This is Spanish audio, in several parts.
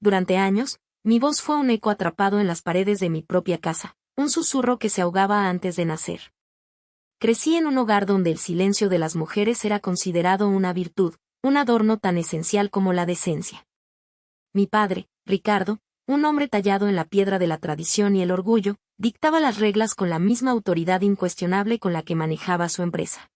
Durante años, mi voz fue un eco atrapado en las paredes de mi propia casa, un susurro que se ahogaba antes de nacer. Crecí en un hogar donde el silencio de las mujeres era considerado una virtud, un adorno tan esencial como la decencia. Mi padre, Ricardo, un hombre tallado en la piedra de la tradición y el orgullo, dictaba las reglas con la misma autoridad incuestionable con la que manejaba su empresa.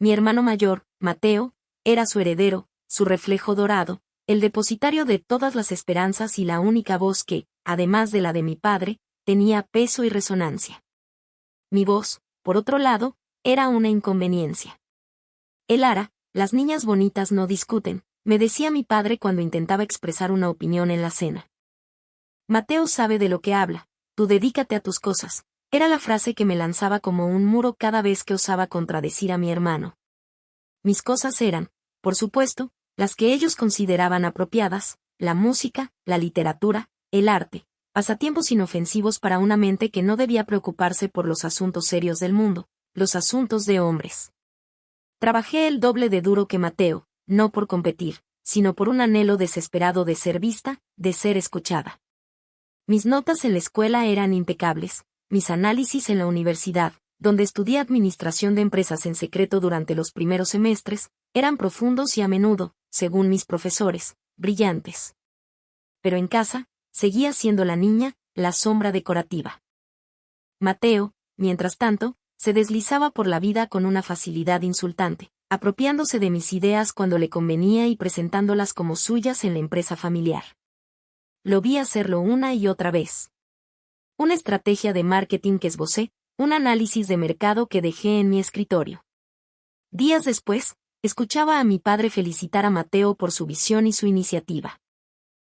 Mi hermano mayor, Mateo, era su heredero, su reflejo dorado, el depositario de todas las esperanzas y la única voz que, además de la de mi padre, tenía peso y resonancia. Mi voz, por otro lado, era una inconveniencia. Lara, las niñas bonitas no discuten, me decía mi padre cuando intentaba expresar una opinión en la cena. Mateo sabe de lo que habla, tú dedícate a tus cosas, era la frase que me lanzaba como un muro cada vez que osaba contradecir a mi hermano. Mis cosas eran, por supuesto, las que ellos consideraban apropiadas, la música, la literatura, el arte, pasatiempos inofensivos para una mente que no debía preocuparse por los asuntos serios del mundo, los asuntos de hombres. Trabajé el doble de duro que Mateo, no por competir, sino por un anhelo desesperado de ser vista, de ser escuchada. Mis notas en la escuela eran impecables, mis análisis en la universidad, donde estudié administración de empresas en secreto durante los primeros semestres, eran profundos y a menudo, según mis profesores, brillantes. Pero en casa, seguía siendo la niña, la sombra decorativa. Mateo, mientras tanto, se deslizaba por la vida con una facilidad insultante, apropiándose de mis ideas cuando le convenía y presentándolas como suyas en la empresa familiar. Lo vi hacerlo una y otra vez. Una estrategia de marketing que esbocé, un análisis de mercado que dejé en mi escritorio. Días después, escuchaba a mi padre felicitar a Mateo por su visión y su iniciativa.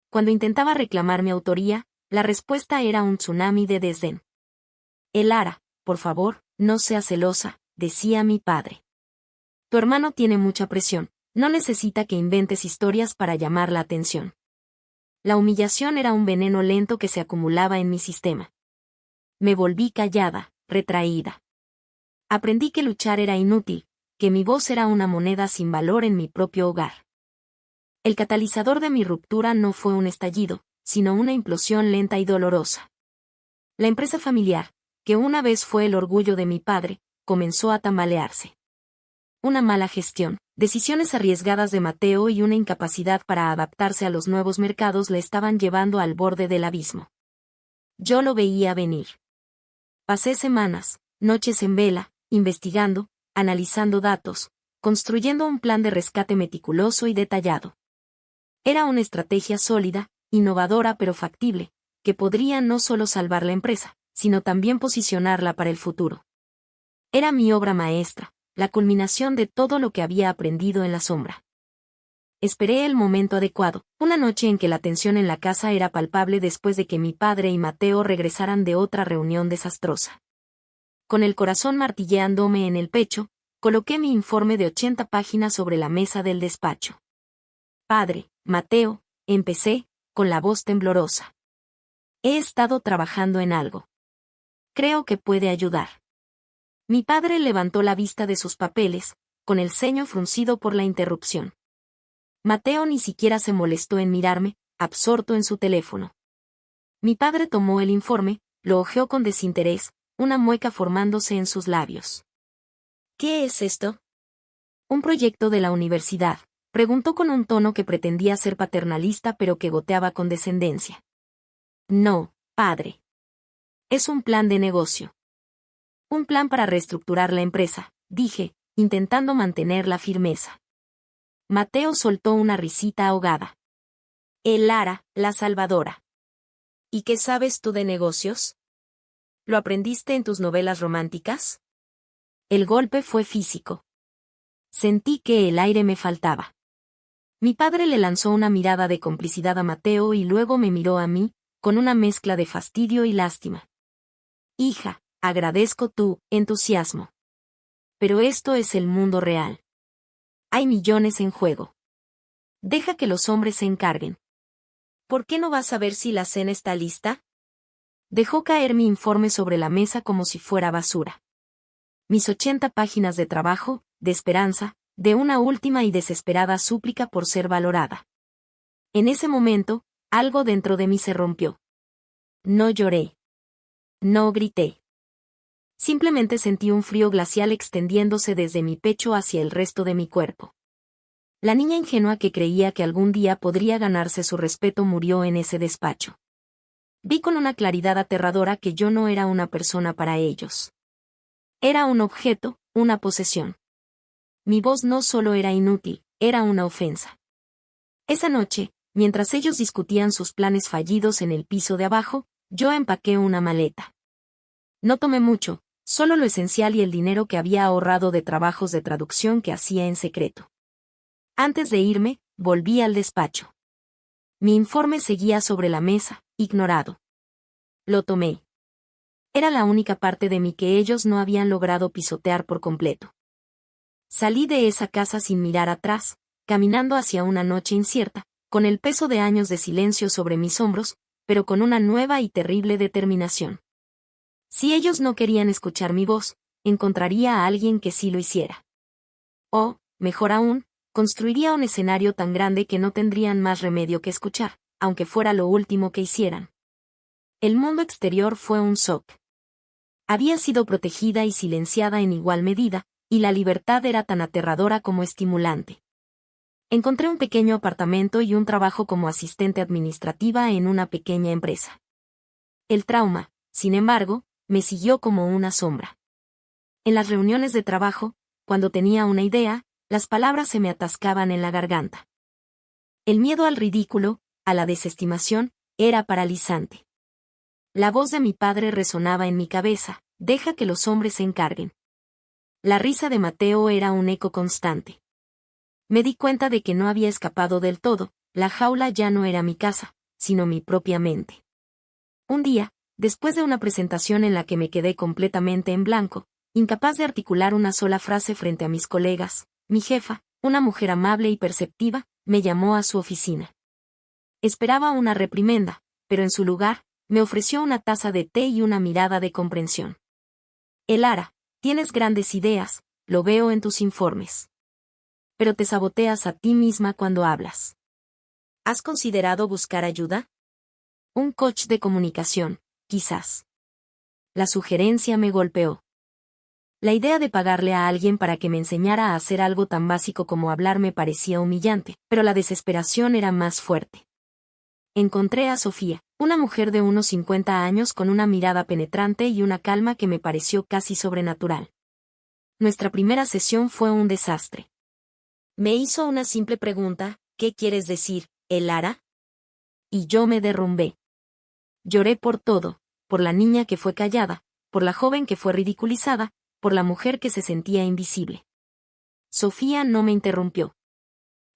Cuando intentaba reclamar mi autoría, la respuesta era un tsunami de desdén. Lara, por favor, no seas celosa, decía mi padre. Tu hermano tiene mucha presión, no necesita que inventes historias para llamar la atención. La humillación era un veneno lento que se acumulaba en mi sistema. Me volví callada, retraída. Aprendí que luchar era inútil, que mi voz era una moneda sin valor en mi propio hogar. El catalizador de mi ruptura no fue un estallido, sino una implosión lenta y dolorosa. La empresa familiar, que una vez fue el orgullo de mi padre, comenzó a tambalearse. Una mala gestión, decisiones arriesgadas de Mateo y una incapacidad para adaptarse a los nuevos mercados le estaban llevando al borde del abismo. Yo lo veía venir. Pasé semanas, noches en vela, investigando, analizando datos, construyendo un plan de rescate meticuloso y detallado. Era una estrategia sólida, innovadora pero factible, que podría no solo salvar la empresa, sino también posicionarla para el futuro. Era mi obra maestra, la culminación de todo lo que había aprendido en la sombra. Esperé el momento adecuado, una noche en que la tensión en la casa era palpable después de que mi padre y Mateo regresaran de otra reunión desastrosa. Con el corazón martilleándome en el pecho, coloqué mi informe de 80 páginas sobre la mesa del despacho. Padre, Mateo, empecé, con la voz temblorosa. He estado trabajando en algo. Creo que puede ayudar. Mi padre levantó la vista de sus papeles, con el ceño fruncido por la interrupción. Mateo ni siquiera se molestó en mirarme, absorto en su teléfono. Mi padre tomó el informe, lo hojeó con desinterés, una mueca formándose en sus labios. ¿Qué es esto? Un proyecto de la universidad, preguntó con un tono que pretendía ser paternalista pero que goteaba condescendencia. No, padre. Es un plan de negocio. Un plan para reestructurar la empresa, dije, intentando mantener la firmeza. Mateo soltó una risita ahogada. Lara, la salvadora. ¿Y qué sabes tú de negocios? ¿Lo aprendiste en tus novelas románticas? El golpe fue físico. Sentí que el aire me faltaba. Mi padre le lanzó una mirada de complicidad a Mateo y luego me miró a mí, con una mezcla de fastidio y lástima. Hija, agradezco tu entusiasmo. Pero esto es el mundo real. Hay millones en juego. Deja que los hombres se encarguen. ¿Por qué no vas a ver si la cena está lista? Dejó caer mi informe sobre la mesa como si fuera basura. Mis 80 páginas de trabajo, de esperanza, de una última y desesperada súplica por ser valorada. En ese momento, Algo dentro de mí se rompió. No lloré. No grité. Simplemente sentí un frío glacial extendiéndose desde mi pecho hacia el resto de mi cuerpo. La niña ingenua que creía que algún día podría ganarse su respeto murió en ese despacho. Vi con una claridad aterradora que yo no era una persona para ellos. Era un objeto, una posesión. Mi voz no solo era inútil, era una ofensa. Esa noche, mientras ellos discutían sus planes fallidos en el piso de abajo, yo empaqué una maleta. No tomé mucho, solo lo esencial y el dinero que había ahorrado de trabajos de traducción que hacía en secreto. Antes de irme, volví al despacho. Mi informe seguía sobre la mesa, ignorado. Lo tomé. Era la única parte de mí que ellos no habían logrado pisotear por completo. Salí de esa casa sin mirar atrás, caminando hacia una noche incierta, con el peso de años de silencio sobre mis hombros, pero con una nueva y terrible determinación. Si ellos no querían escuchar mi voz, encontraría a alguien que sí lo hiciera. O, mejor aún, construiría un escenario tan grande que no tendrían más remedio que escuchar, aunque fuera lo último que hicieran. El mundo exterior fue un shock. Había sido protegida y silenciada en igual medida, y la libertad era tan aterradora como estimulante. Encontré un pequeño apartamento y un trabajo como asistente administrativa en una pequeña empresa. El trauma, sin embargo, me siguió como una sombra. En las reuniones de trabajo, cuando tenía una idea, las palabras se me atascaban en la garganta. El miedo al ridículo, a la desestimación, era paralizante. La voz de mi padre resonaba en mi cabeza: deja que los hombres se encarguen. La risa de Mateo era un eco constante. Me di cuenta de que no había escapado del todo, la jaula ya no era mi casa, sino mi propia mente. Un día, después de una presentación en la que me quedé completamente en blanco, incapaz de articular una sola frase frente a mis colegas, mi jefa, una mujer amable y perceptiva, me llamó a su oficina. Esperaba una reprimenda, pero en su lugar, me ofreció una taza de té y una mirada de comprensión. Elara, tienes grandes ideas, lo veo en tus informes. Pero te saboteas a ti misma cuando hablas. ¿Has considerado buscar ayuda? Un coach de comunicación, quizás. La sugerencia me golpeó. La idea de pagarle a alguien para que me enseñara a hacer algo tan básico como hablar me parecía humillante, pero la desesperación era más fuerte. Encontré a Sofía, una mujer de unos 50 años con una mirada penetrante y una calma que me pareció casi sobrenatural. Nuestra primera sesión fue un desastre. Me hizo una simple pregunta: ¿qué quieres decir, Elara? Y yo me derrumbé. Lloré por todo, por la niña que fue callada, por la joven que fue ridiculizada, por la mujer que se sentía invisible. Sofía no me interrumpió.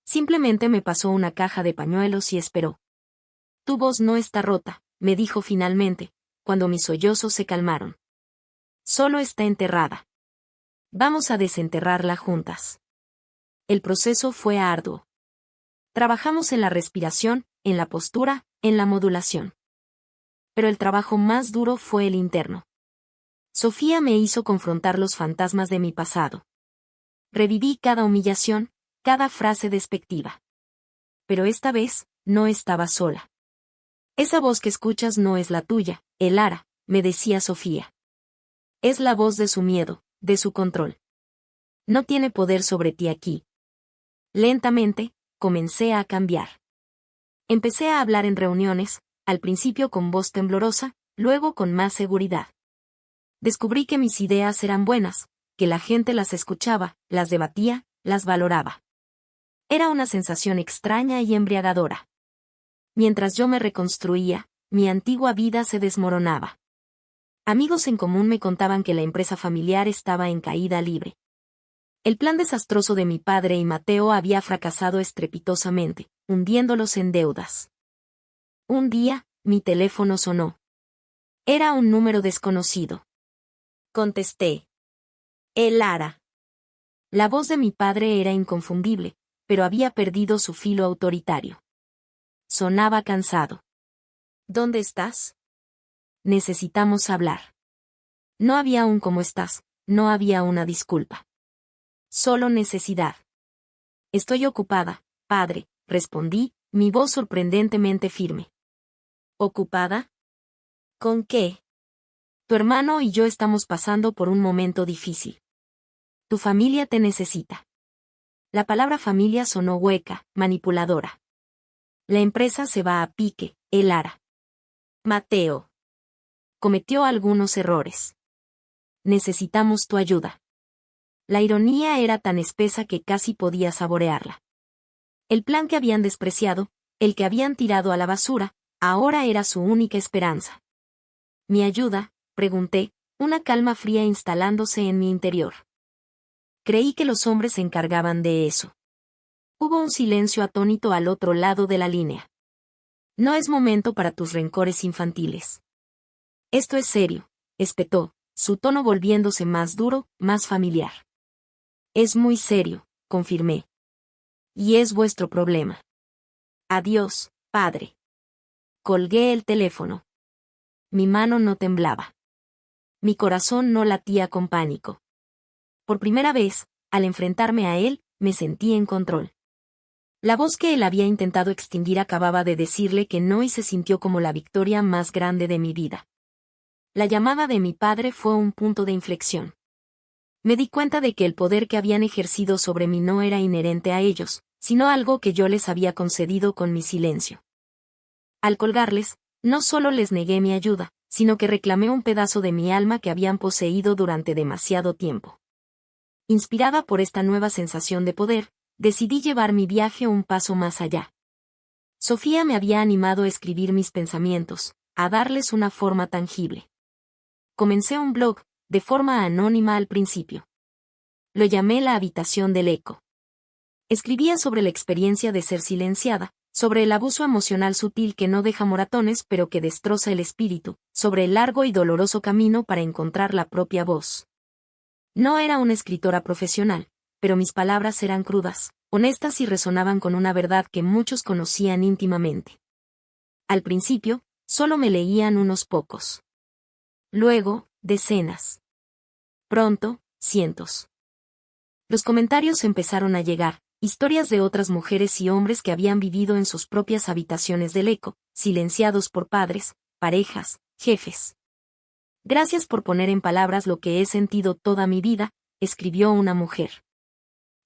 Simplemente me pasó una caja de pañuelos y esperó. Tu voz no está rota, me dijo finalmente, cuando mis sollozos se calmaron. Solo está enterrada. Vamos a desenterrarla juntas. El proceso fue arduo. Trabajamos en la respiración, en la postura, en la modulación. Pero el trabajo más duro fue el interno. Sofía me hizo confrontar los fantasmas de mi pasado. Reviví cada humillación, cada frase despectiva. Pero esta vez, no estaba sola. Esa voz que escuchas no es la tuya, Elara, me decía Sofía. Es la voz de su miedo, de su control. No tiene poder sobre ti aquí. Lentamente, comencé a cambiar. Empecé a hablar en reuniones, al principio con voz temblorosa, luego con más seguridad. Descubrí que mis ideas eran buenas, que la gente las escuchaba, las debatía, las valoraba. Era una sensación extraña y embriagadora. Mientras yo me reconstruía, mi antigua vida se desmoronaba. Amigos en común me contaban que la empresa familiar estaba en caída libre. El plan desastroso de mi padre y Mateo había fracasado estrepitosamente, hundiéndolos en deudas. Un día, mi teléfono sonó. Era un número desconocido. Contesté. Elara. La voz de mi padre era inconfundible, pero había perdido su filo autoritario. Sonaba cansado. ¿Dónde estás? Necesitamos hablar. No había un ¿cómo estás?, no había una disculpa. Solo necesidad. Estoy ocupada, padre, respondí, mi voz sorprendentemente firme. ¿Ocupada? ¿Con qué? Tu hermano y yo estamos pasando por un momento difícil. Tu familia te necesita. La palabra familia sonó hueca, manipuladora. La empresa se va a pique, el Lara. Mateo. Cometió algunos errores. Necesitamos tu ayuda. La ironía era tan espesa que casi podía saborearla. El plan que habían despreciado, el que habían tirado a la basura, ahora era su única esperanza. ¿Mi ayuda?, pregunté, una calma fría instalándose en mi interior. Creí que los hombres se encargaban de eso. Hubo un silencio atónito al otro lado de la línea. No es momento para tus rencores infantiles. Esto es serio, espetó, su tono volviéndose más duro, más familiar. Es muy serio, confirmé. Y es vuestro problema. Adiós, padre. Colgué el teléfono. Mi mano no temblaba. Mi corazón no latía con pánico. Por primera vez, al enfrentarme a él, me sentí en control. La voz que él había intentado extinguir acababa de decirle que no y se sintió como la victoria más grande de mi vida. La llamada de mi padre fue un punto de inflexión. Me di cuenta de que el poder que habían ejercido sobre mí no era inherente a ellos, sino algo que yo les había concedido con mi silencio. Al colgarles, no solo les negué mi ayuda, sino que reclamé un pedazo de mi alma que habían poseído durante demasiado tiempo. Inspirada por esta nueva sensación de poder, decidí llevar mi viaje un paso más allá. Sofía me había animado a escribir mis pensamientos, a darles una forma tangible. Comencé un blog, de forma anónima al principio. Lo llamé La Habitación del Eco. Escribía sobre la experiencia de ser silenciada, sobre el abuso emocional sutil que no deja moratones pero que destroza el espíritu, sobre el largo y doloroso camino para encontrar la propia voz. No era una escritora profesional, pero mis palabras eran crudas, honestas y resonaban con una verdad que muchos conocían íntimamente. Al principio, solo me leían unos pocos. Luego, decenas. Pronto, cientos. Los comentarios empezaron a llegar, historias de otras mujeres y hombres que habían vivido en sus propias habitaciones del eco, silenciados por padres, parejas, jefes. Gracias por poner en palabras lo que he sentido toda mi vida, escribió una mujer.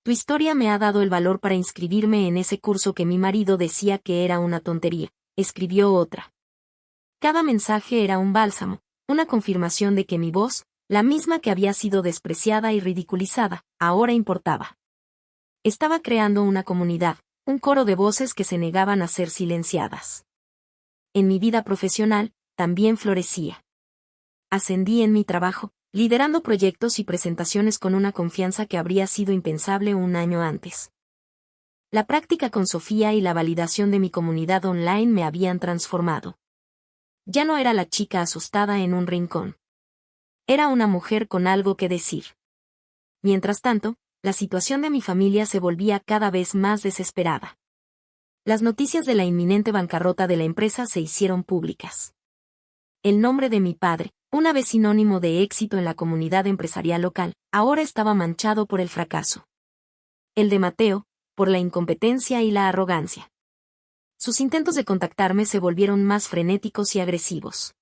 Tu historia me ha dado el valor para inscribirme en ese curso que mi marido decía que era una tontería, escribió otra. Cada mensaje era un bálsamo, una confirmación de que mi voz, la misma que había sido despreciada y ridiculizada, ahora importaba. Estaba creando una comunidad, un coro de voces que se negaban a ser silenciadas. En mi vida profesional, también florecía. Ascendí en mi trabajo, liderando proyectos y presentaciones con una confianza que habría sido impensable un año antes. La práctica con Sofía y la validación de mi comunidad online me habían transformado. Ya no era la chica asustada en un rincón. Era una mujer con algo que decir. Mientras tanto, la situación de mi familia se volvía cada vez más desesperada. Las noticias de la inminente bancarrota de la empresa se hicieron públicas. El nombre de mi padre, una vez sinónimo de éxito en la comunidad empresarial local, ahora estaba manchado por el fracaso. El de Mateo, por la incompetencia y la arrogancia. Sus intentos de contactarme se volvieron más frenéticos y agresivos.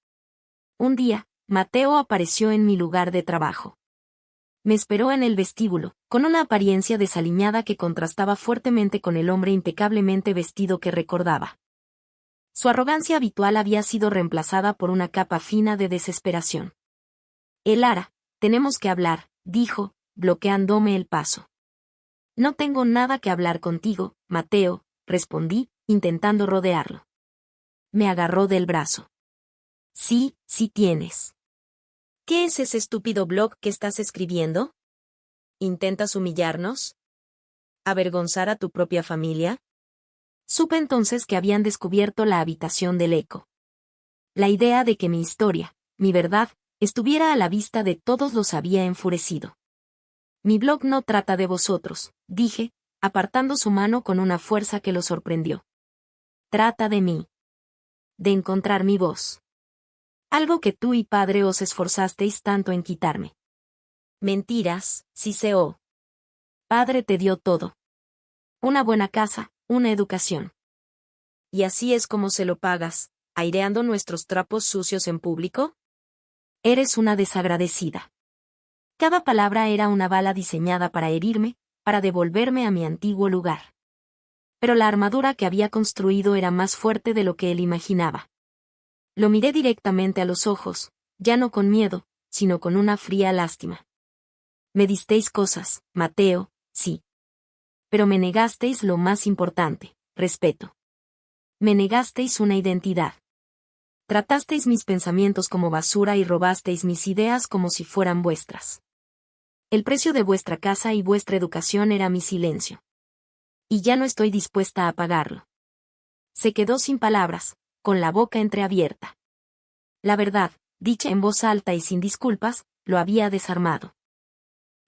Un día, Mateo apareció en mi lugar de trabajo. Me esperó en el vestíbulo, con una apariencia desaliñada que contrastaba fuertemente con el hombre impecablemente vestido que recordaba. Su arrogancia habitual había sido reemplazada por una capa fina de desesperación. Lara, tenemos que hablar, dijo, bloqueándome el paso. No tengo nada que hablar contigo, Mateo, respondí, intentando rodearlo. Me agarró del brazo. Sí, sí tienes. ¿Qué es ese estúpido blog que estás escribiendo? ¿Intentas humillarnos? ¿Avergonzar a tu propia familia? Supe entonces que habían descubierto la habitación del eco. La idea de que mi historia, mi verdad, estuviera a la vista de todos los había enfurecido. Mi blog no trata de vosotros, dije, apartando su mano con una fuerza que lo sorprendió. Trata de mí. De encontrar mi voz. Algo que tú y padre os esforzasteis tanto en quitarme. Mentiras, Siseo. Padre te dio todo. Una buena casa, una educación. ¿Y así es como se lo pagas, aireando nuestros trapos sucios en público? Eres una desagradecida. Cada palabra era una bala diseñada para herirme, para devolverme a mi antiguo lugar. Pero la armadura que había construido era más fuerte de lo que él imaginaba. Lo miré directamente a los ojos, ya no con miedo, sino con una fría lástima. Me disteis cosas, Mateo, sí. Pero me negasteis lo más importante, respeto. Me negasteis una identidad. Tratasteis mis pensamientos como basura y robasteis mis ideas como si fueran vuestras. El precio de vuestra casa y vuestra educación era mi silencio. Y ya no estoy dispuesta a pagarlo. Se quedó sin palabras, con la boca entreabierta. La verdad, dicha en voz alta y sin disculpas, lo había desarmado.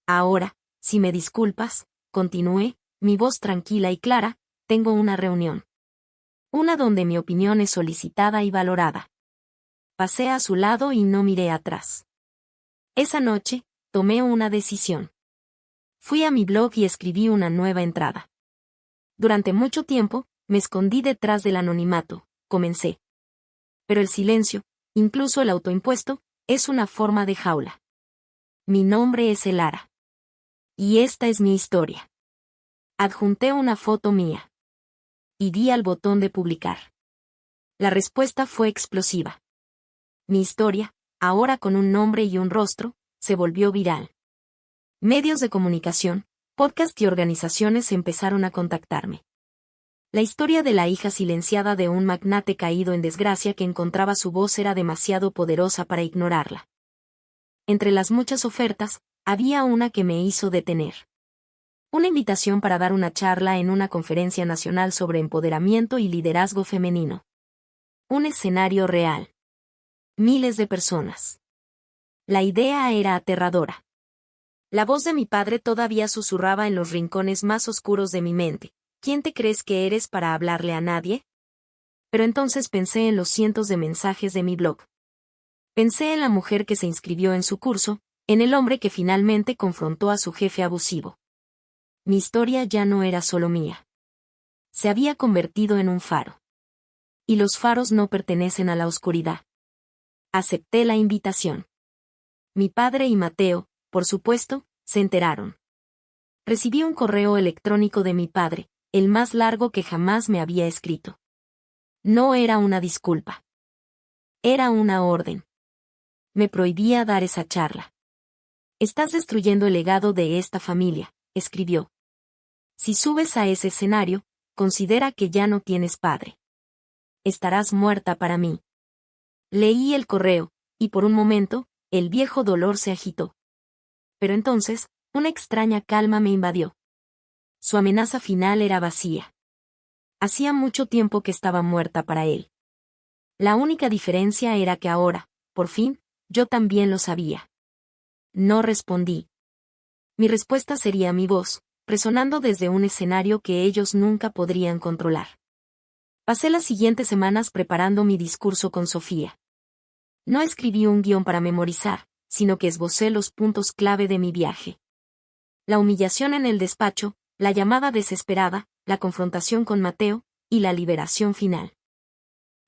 Ahora, si me disculpas, continué, mi voz tranquila y clara, tengo una reunión. Una donde mi opinión es solicitada y valorada. Pasé a su lado y no miré atrás. Esa noche, tomé una decisión. Fui a mi blog y escribí una nueva entrada. Durante mucho tiempo, me escondí detrás del anonimato, comencé. Pero el silencio, incluso el autoimpuesto, es una forma de jaula. Mi nombre es Elara. Y esta es mi historia. Adjunté una foto mía. Y di al botón de publicar. La respuesta fue explosiva. Mi historia, ahora con un nombre y un rostro, se volvió viral. Medios de comunicación, podcast y organizaciones empezaron a contactarme. La historia de la hija silenciada de un magnate caído en desgracia que encontraba su voz era demasiado poderosa para ignorarla. Entre las muchas ofertas, había una que me hizo detener. Una invitación para dar una charla en una conferencia nacional sobre empoderamiento y liderazgo femenino. Un escenario real. Miles de personas. La idea era aterradora. La voz de mi padre todavía susurraba en los rincones más oscuros de mi mente. ¿Quién te crees que eres para hablarle a nadie? Pero entonces pensé en los cientos de mensajes de mi blog. Pensé en la mujer que se inscribió en su curso, en el hombre que finalmente confrontó a su jefe abusivo. Mi historia ya no era solo mía. Se había convertido en un faro. Y los faros no pertenecen a la oscuridad. Acepté la invitación. Mi padre y Mateo, por supuesto, se enteraron. Recibí un correo electrónico de mi padre, el más largo que jamás me había escrito. No era una disculpa. Era una orden. Me prohibía dar esa charla. Estás destruyendo el legado de esta familia, escribió. Si subes a ese escenario, considera que ya no tienes padre. Estarás muerta para mí. Leí el correo, y por un momento, el viejo dolor se agitó. Pero entonces, una extraña calma me invadió. Su amenaza final era vacía. Hacía mucho tiempo que estaba muerta para él. La única diferencia era que ahora, por fin, yo también lo sabía. No respondí. Mi respuesta sería mi voz, resonando desde un escenario que ellos nunca podrían controlar. Pasé las siguientes semanas preparando mi discurso con Sofía. No escribí un guión para memorizar, sino que esbocé los puntos clave de mi viaje. La humillación en el despacho, la llamada desesperada, la confrontación con Mateo, y la liberación final.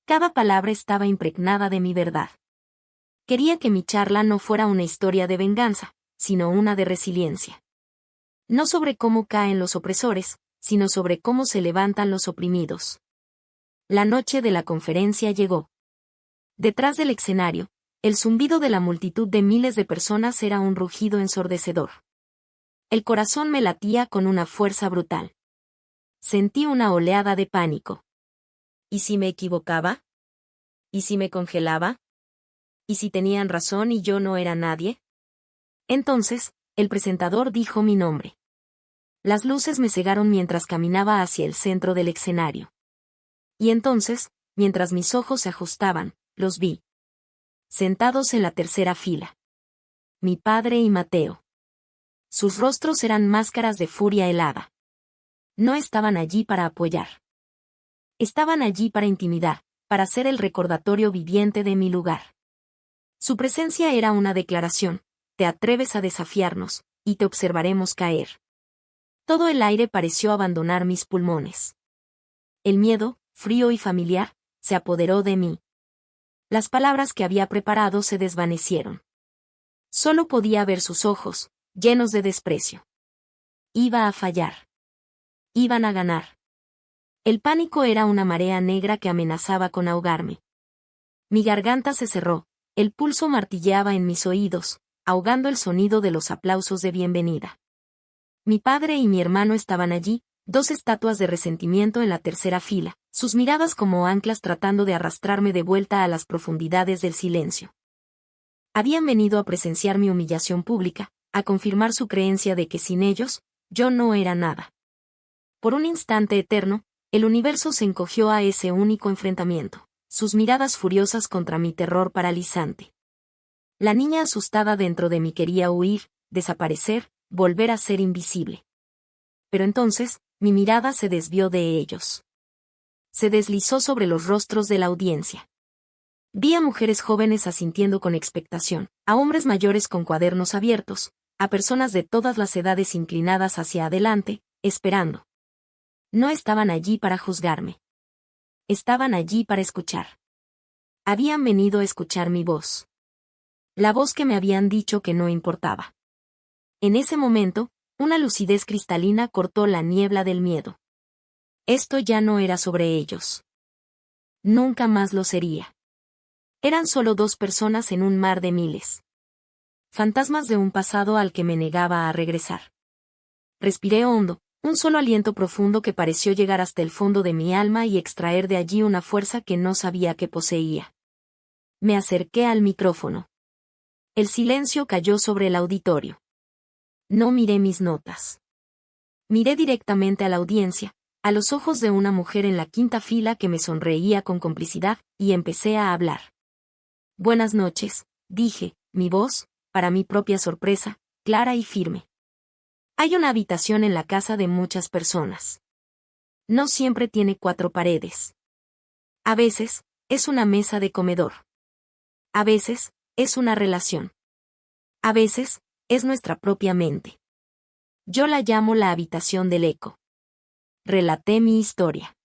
Cada palabra estaba impregnada de mi verdad. Quería que mi charla no fuera una historia de venganza, sino una de resiliencia. No sobre cómo caen los opresores, sino sobre cómo se levantan los oprimidos. La noche de la conferencia llegó. Detrás del escenario, el zumbido de la multitud de miles de personas era un rugido ensordecedor. El corazón me latía con una fuerza brutal. Sentí una oleada de pánico. ¿Y si me equivocaba? ¿Y si me congelaba? ¿Y si tenían razón y yo no era nadie? Entonces, el presentador dijo mi nombre. Las luces me cegaron mientras caminaba hacia el centro del escenario. Y entonces, mientras mis ojos se ajustaban, los vi. Sentados en la tercera fila. Mi padre y Mateo. Sus rostros eran máscaras de furia helada. No estaban allí para apoyar. Estaban allí para intimidar, para ser el recordatorio viviente de mi lugar. Su presencia era una declaración: te atreves a desafiarnos, y te observaremos caer. Todo el aire pareció abandonar mis pulmones. El miedo, frío y familiar, se apoderó de mí. Las palabras que había preparado se desvanecieron. Solo podía ver sus ojos, llenos de desprecio. Iba a fallar. Iban a ganar. El pánico era una marea negra que amenazaba con ahogarme. Mi garganta se cerró, el pulso martilleaba en mis oídos, ahogando el sonido de los aplausos de bienvenida. Mi padre y mi hermano estaban allí, dos estatuas de resentimiento en la tercera fila, sus miradas como anclas tratando de arrastrarme de vuelta a las profundidades del silencio. Habían venido a presenciar mi humillación pública, a confirmar su creencia de que sin ellos, yo no era nada. Por un instante eterno, el universo se encogió a ese único enfrentamiento, sus miradas furiosas contra mi terror paralizante. La niña asustada dentro de mí quería huir, desaparecer, volver a ser invisible. Pero entonces, mi mirada se desvió de ellos. Se deslizó sobre los rostros de la audiencia. Vi a mujeres jóvenes asintiendo con expectación, a hombres mayores con cuadernos abiertos, a personas de todas las edades inclinadas hacia adelante, esperando. No estaban allí para juzgarme. Estaban allí para escuchar. Habían venido a escuchar mi voz. La voz que me habían dicho que no importaba. En ese momento, una lucidez cristalina cortó la niebla del miedo. Esto ya no era sobre ellos. Nunca más lo sería. Eran solo dos personas en un mar de miles. Fantasmas de un pasado al que me negaba a regresar. Respiré hondo, un solo aliento profundo que pareció llegar hasta el fondo de mi alma y extraer de allí una fuerza que no sabía que poseía. Me acerqué al micrófono. El silencio cayó sobre el auditorio. No miré mis notas. Miré directamente a la audiencia, a los ojos de una mujer en la quinta fila que me sonreía con complicidad, y empecé a hablar. Buenas noches, dije, mi voz, para mi propia sorpresa, clara y firme. Hay una habitación en la casa de muchas personas. No siempre tiene 4 paredes. A veces, es una mesa de comedor. A veces, es una relación. A veces, es nuestra propia mente. Yo la llamo la habitación del eco. Relaté mi historia.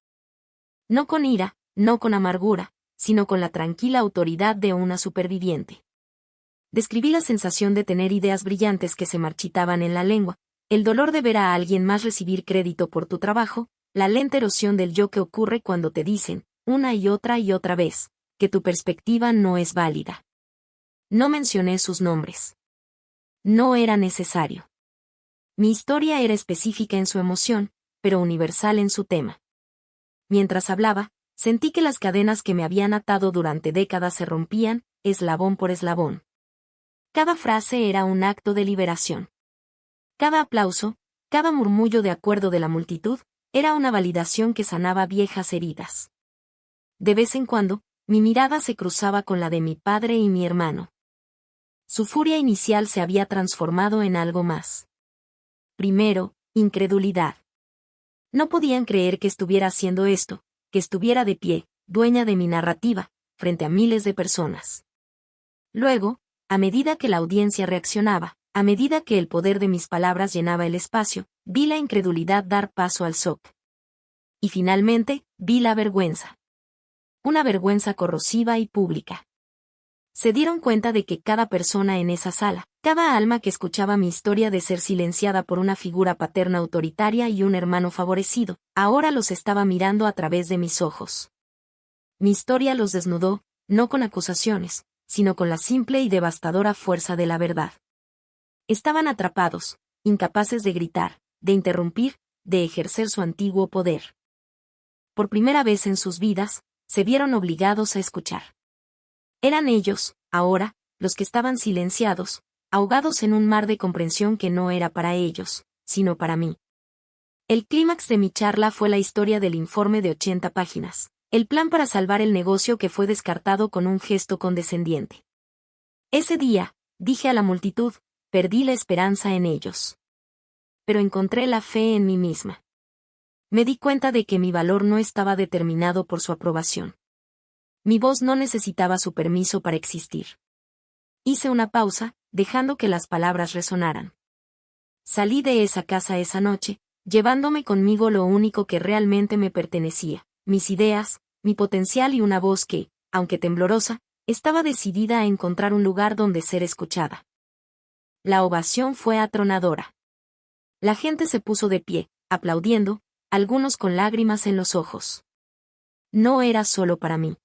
No con ira, no con amargura, sino con la tranquila autoridad de una superviviente. Describí la sensación de tener ideas brillantes que se marchitaban en la lengua, el dolor de ver a alguien más recibir crédito por tu trabajo, la lenta erosión del yo que ocurre cuando te dicen, una y otra vez, que tu perspectiva no es válida. No mencioné sus nombres. No era necesario. Mi historia era específica en su emoción, pero universal en su tema. Mientras hablaba, sentí que las cadenas que me habían atado durante décadas se rompían, eslabón por eslabón. Cada frase era un acto de liberación. Cada aplauso, cada murmullo de acuerdo de la multitud, era una validación que sanaba viejas heridas. De vez en cuando, mi mirada se cruzaba con la de mi padre y mi hermano. Su furia inicial se había transformado en algo más. Primero, incredulidad. No podían creer que estuviera haciendo esto, que estuviera de pie, dueña de mi narrativa, frente a miles de personas. Luego, a medida que la audiencia reaccionaba, a medida que el poder de mis palabras llenaba el espacio, vi la incredulidad dar paso al shock. Y finalmente, vi la vergüenza. Una vergüenza corrosiva y pública. Se dieron cuenta de que cada persona en esa sala, cada alma que escuchaba mi historia de ser silenciada por una figura paterna autoritaria y un hermano favorecido, ahora los estaba mirando a través de mis ojos. Mi historia los desnudó, no con acusaciones, sino con la simple y devastadora fuerza de la verdad. Estaban atrapados, incapaces de gritar, de interrumpir, de ejercer su antiguo poder. Por primera vez en sus vidas, se vieron obligados a escuchar. Eran ellos, ahora, los que estaban silenciados, ahogados en un mar de comprensión que no era para ellos, sino para mí. El clímax de mi charla fue la historia del informe de 80 páginas, el plan para salvar el negocio que fue descartado con un gesto condescendiente. Ese día, dije a la multitud, perdí la esperanza en ellos. Pero encontré la fe en mí misma. Me di cuenta de que mi valor no estaba determinado por su aprobación. Mi voz no necesitaba su permiso para existir. Hice una pausa, dejando que las palabras resonaran. Salí de esa casa esa noche, llevándome conmigo lo único que realmente me pertenecía, mis ideas, mi potencial y una voz que, aunque temblorosa, estaba decidida a encontrar un lugar donde ser escuchada. La ovación fue atronadora. La gente se puso de pie, aplaudiendo, algunos con lágrimas en los ojos. No era solo para mí.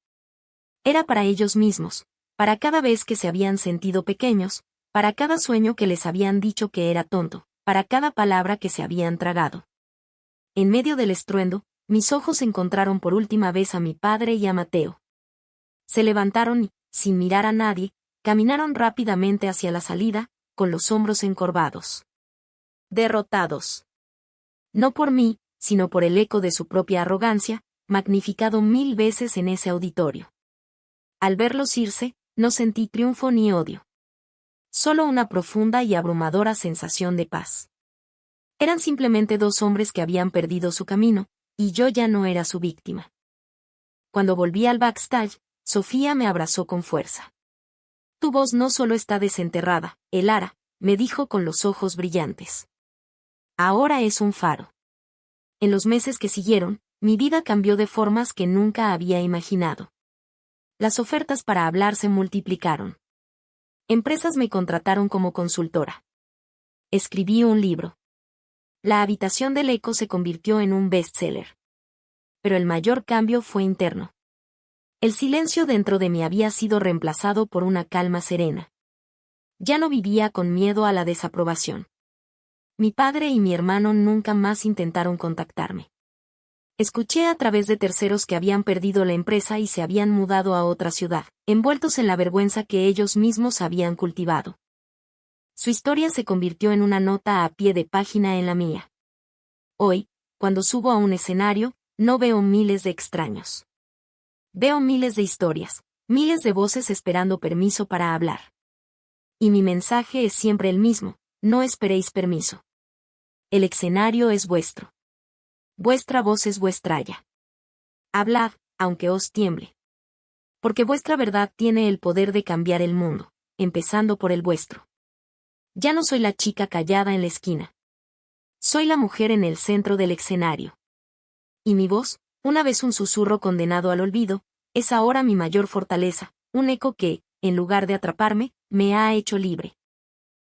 Era para ellos mismos, para cada vez que se habían sentido pequeños, para cada sueño que les habían dicho que era tonto, para cada palabra que se habían tragado. En medio del estruendo, mis ojos encontraron por última vez a mi padre y a Mateo. Se levantaron y, sin mirar a nadie, caminaron rápidamente hacia la salida, con los hombros encorvados. Derrotados. No por mí, sino por el eco de su propia arrogancia, magnificado 1000 veces en ese auditorio. Al verlos irse, no sentí triunfo ni odio. Solo una profunda y abrumadora sensación de paz. Eran simplemente dos hombres que habían perdido su camino, y yo ya no era su víctima. Cuando volví al backstage, Sofía me abrazó con fuerza. Tu voz no solo está desenterrada, Elara, me dijo con los ojos brillantes. Ahora es un faro. En los meses que siguieron, mi vida cambió de formas que nunca había imaginado. Las ofertas para hablar se multiplicaron. Empresas me contrataron como consultora. Escribí un libro. La habitación del eco se convirtió en un bestseller. Pero el mayor cambio fue interno. El silencio dentro de mí había sido reemplazado por una calma serena. Ya no vivía con miedo a la desaprobación. Mi padre y mi hermano nunca más intentaron contactarme. Escuché a través de terceros que habían perdido la empresa y se habían mudado a otra ciudad, envueltos en la vergüenza que ellos mismos habían cultivado. Su historia se convirtió en una nota a pie de página en la mía. Hoy, cuando subo a un escenario, no veo miles de extraños. Veo miles de historias, miles de voces esperando permiso para hablar. Y mi mensaje es siempre el mismo: no esperéis permiso. El escenario es vuestro. Vuestra voz es vuestra haya. Hablad, aunque os tiemble. Porque vuestra verdad tiene el poder de cambiar el mundo, empezando por el vuestro. Ya no soy la chica callada en la esquina. Soy la mujer en el centro del escenario. Y mi voz, una vez un susurro condenado al olvido, es ahora mi mayor fortaleza, un eco que, en lugar de atraparme, me ha hecho libre.